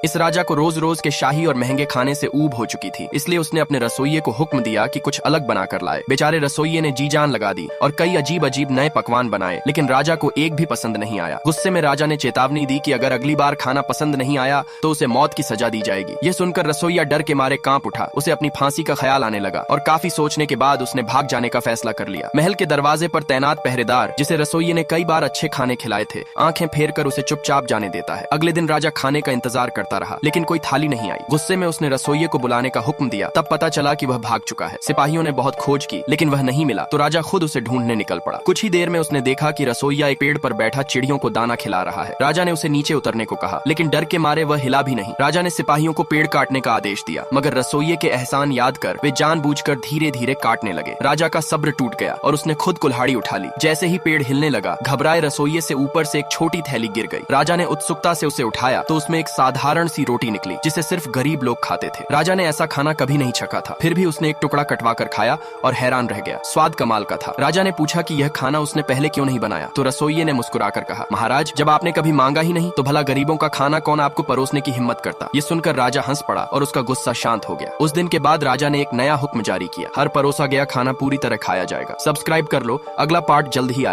इस राजा को रोज रोज के शाही और महंगे खाने से ऊब हो चुकी थी, इसलिए उसने अपने रसोइये को हुक्म दिया कि कुछ अलग बनाकर लाए। बेचारे रसोइये ने जी जान लगा दी और कई अजीब अजीब नए पकवान बनाए, लेकिन राजा को एक भी पसंद नहीं आया। गुस्से में राजा ने चेतावनी दी कि अगर अगली बार खाना पसंद नहीं आया तो उसे मौत की सजा दी जाएगी। यह सुनकर रसोइया डर के मारे कांप उठा। उसे अपनी फांसी का ख्याल आने लगा और काफी सोचने के बाद उसने भाग जाने का फैसला कर लिया। महल के दरवाजे पर तैनात पहरेदार, जिसे रसोइये ने कई बार अच्छे खाने खिलाए थे, आंखें फेर कर उसे चुपचाप जाने देता है। अगले दिन राजा खाने का इंतजार करता रहा, लेकिन कोई थाली नहीं आई। गुस्से में उसने रसोइये को बुलाने का हुक्म दिया। तब पता चला कि वह भाग चुका है। सिपाहियों ने बहुत खोज की, लेकिन वह नहीं मिला, तो राजा खुद उसे ढूंढने निकल पड़ा। कुछ ही देर में उसने देखा कि रसोइया एक पेड़ पर बैठा चिड़ियों को दाना खिला रहा है। राजा ने उसे नीचे उतरने को कहा, लेकिन डर के मारे वह हिला भी नहीं। राजा ने सिपाहियों को पेड़ काटने का आदेश दिया, मगर रसोइये के एहसान याद कर वे जानबूझकर धीरे धीरे काटने लगे। राजा का सब्र टूट गया और उसने खुद कुल्हाड़ी उठा ली। जैसे ही पेड़ हिलने लगा, घबराए रसोइये से ऊपर से एक छोटी थैली गिर गई। राजा ने उत्सुकता से उसे उठाया तो उसमें एक साधारण सी रोटी निकली, जिसे सिर्फ गरीब लोग खाते थे। राजा ने ऐसा खाना कभी नहीं छका था, फिर भी उसने एक टुकड़ा कटवा कर खाया और हैरान रह गया। स्वाद कमाल का था। राजा ने पूछा कि यह खाना उसने पहले क्यों नहीं बनाया, तो रसोइये ने मुस्कुराकर कहा, महाराज, जब आपने कभी मांगा ही नहीं तो भला गरीबों का खाना कौन आपको परोसने की हिम्मत करता। ये सुनकर राजा हंस पड़ा और उसका गुस्सा शांत हो गया। उस दिन के बाद राजा ने एक नया हुक्म जारी किया, हर परोसा गया खाना पूरी तरह खाया जाएगा। सब्सक्राइब कर लो, अगला पार्ट जल्द ही आएगा।